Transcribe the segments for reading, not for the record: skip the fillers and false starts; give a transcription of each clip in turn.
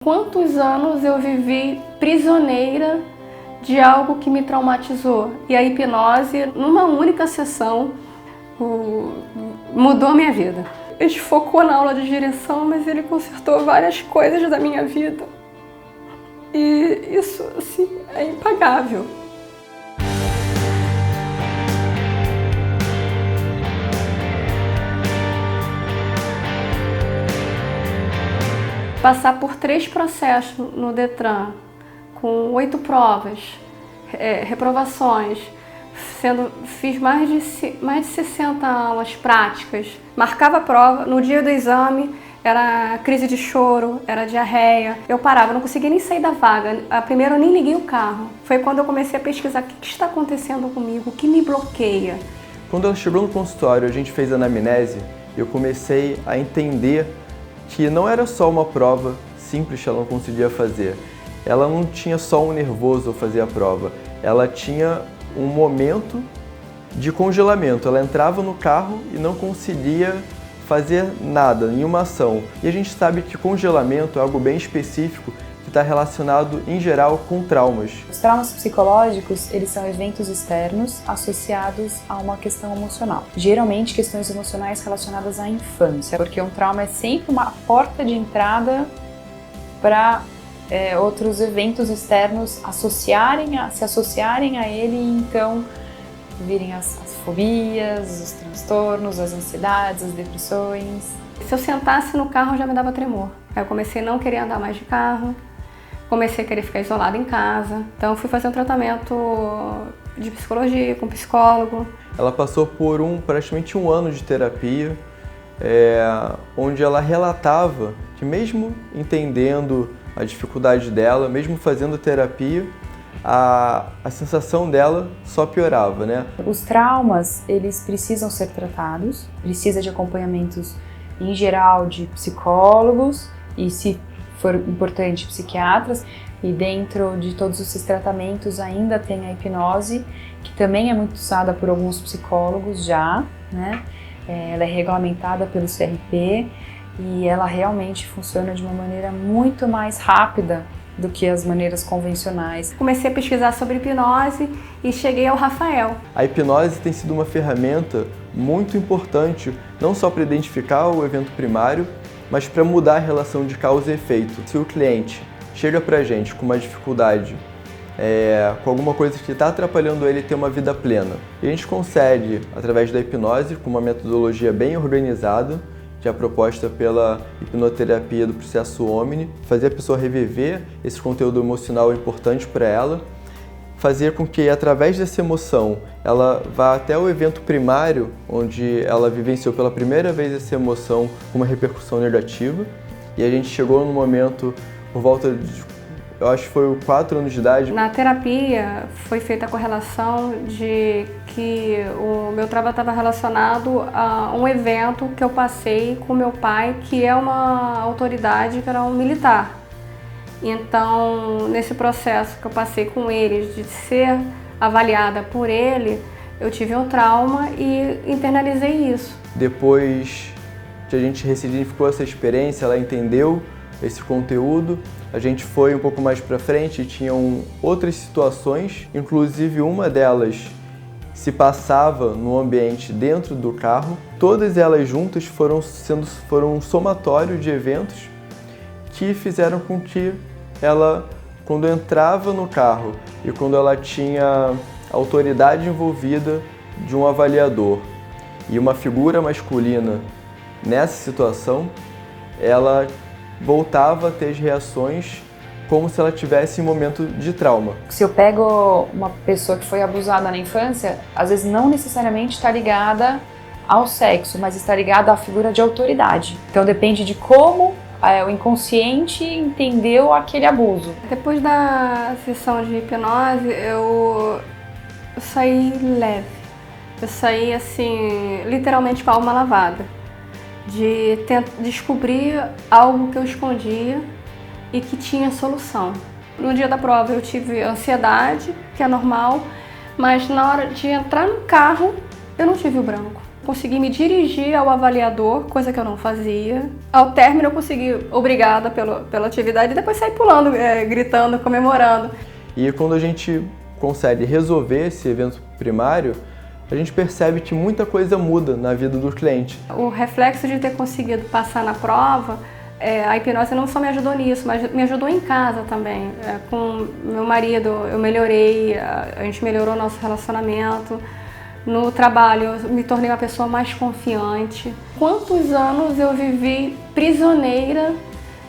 quantos anos eu vivi prisioneira de algo que me traumatizou. E a hipnose, numa única sessão, mudou a minha vida. Ele focou na aula de direção, mas ele consertou várias coisas da minha vida. E isso, assim, é impagável. Passar por 3 processos no Detran, com 8 provas, reprovações, fiz mais de 60 aulas práticas, marcava a prova, no dia do exame era crise de choro, era diarreia, eu parava, não conseguia nem sair da vaga, a primeira eu nem liguei o carro. Foi quando eu comecei a pesquisar o que está acontecendo comigo, o que me bloqueia. Quando ela chegou no consultório, a gente fez a anamnese, eu comecei a entender que não era só uma prova simples que ela não conseguia fazer. Ela não tinha só um nervoso ao fazer a prova, ela tinha um momento de congelamento. Ela entrava no carro e não conseguia fazer nada, nenhuma ação. E a gente sabe que congelamento é algo bem específico que está relacionado, em geral, com traumas. Os traumas psicológicos, eles são eventos externos associados a uma questão emocional. Geralmente, questões emocionais relacionadas à infância, porque um trauma é sempre uma porta de entrada para outros eventos externos se associarem a ele e então virem as fobias, os transtornos, as ansiedades, as depressões. Se eu sentasse no carro, já me dava tremor. Aí eu comecei a não querer andar mais de carro, comecei a querer ficar isolada em casa. Então fui fazer um tratamento de psicologia com psicólogo. Ela passou por praticamente um ano de terapia, onde ela relatava que mesmo entendendo a dificuldade dela, mesmo fazendo terapia, a sensação dela só piorava, né? Os traumas, eles precisam ser tratados, precisa de acompanhamentos em geral de psicólogos e, se for importante, psiquiatras. E dentro de todos esses tratamentos ainda tem a hipnose, que também é muito usada por alguns psicólogos já, né? Ela é regulamentada pelo CRP e ela realmente funciona de uma maneira muito mais rápida do que as maneiras convencionais. Comecei a pesquisar sobre hipnose e cheguei ao Rafael. A hipnose tem sido uma ferramenta muito importante, não só para identificar o evento primário, mas para mudar a relação de causa e efeito. Se o cliente chega para a gente com uma dificuldade, com alguma coisa que está atrapalhando ele ter uma vida plena, e a gente consegue, através da hipnose, com uma metodologia bem organizada, que é proposta pela hipnoterapia do processo Omni, fazer a pessoa reviver esse conteúdo emocional importante para ela, fazer com que, através dessa emoção, ela vá até o evento primário, onde ela vivenciou pela primeira vez essa emoção com uma repercussão negativa, e a gente chegou no momento, por volta de, eu acho que foi 4 anos de idade. Na terapia foi feita a correlação de que o meu trauma estava relacionado a um evento que eu passei com meu pai, que é uma autoridade, que era um militar. Então, nesse processo que eu passei com ele, de ser avaliada por ele, eu tive um trauma e internalizei isso. Depois que a gente ressignificou essa experiência, ela entendeu esse conteúdo, a gente foi um pouco mais para frente e tinham outras situações, inclusive uma delas se passava no ambiente dentro do carro. Todas elas juntas foram um somatório de eventos que fizeram com que ela, quando entrava no carro e quando ela tinha autoridade envolvida de um avaliador e uma figura masculina nessa situação, ela voltava a ter as reações como se ela tivesse em momento de trauma. Se eu pego uma pessoa que foi abusada na infância, às vezes não necessariamente está ligada ao sexo, mas está ligada à figura de autoridade. Então depende de como o inconsciente entendeu aquele abuso. Depois da sessão de hipnose, eu saí leve. Eu saí assim, literalmente com a alma lavada. De descobrir algo que eu escondia e que tinha solução. No dia da prova eu tive ansiedade, que é normal, mas na hora de entrar no carro eu não tive o branco. consegui me dirigir ao avaliador, coisa que eu não fazia. Ao término eu consegui, obrigada pela atividade, e depois sair pulando, gritando, comemorando. E quando a gente consegue resolver esse evento primário, a gente percebe que muita coisa muda na vida do cliente. O reflexo de ter conseguido passar na prova, a hipnose não só me ajudou nisso, mas me ajudou em casa também. Com meu marido eu melhorei, a gente melhorou nosso relacionamento. No trabalho eu me tornei uma pessoa mais confiante. Quantos anos eu vivi prisioneira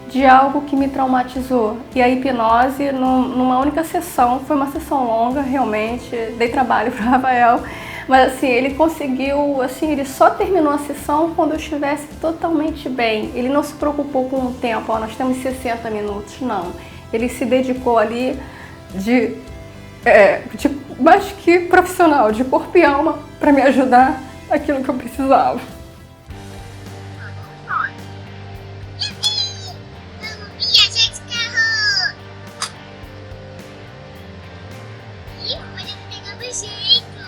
de algo que me traumatizou? E a hipnose, numa única sessão, foi uma sessão longa realmente, dei trabalho para o Rafael, mas assim, ele conseguiu, assim, ele só terminou a sessão quando eu estivesse totalmente bem. Ele não se preocupou com o tempo, nós temos 60 minutos, não. Ele se dedicou ali mais que profissional, de corpo e alma, para me ajudar naquilo que eu precisava. Olha, pegamos jeito!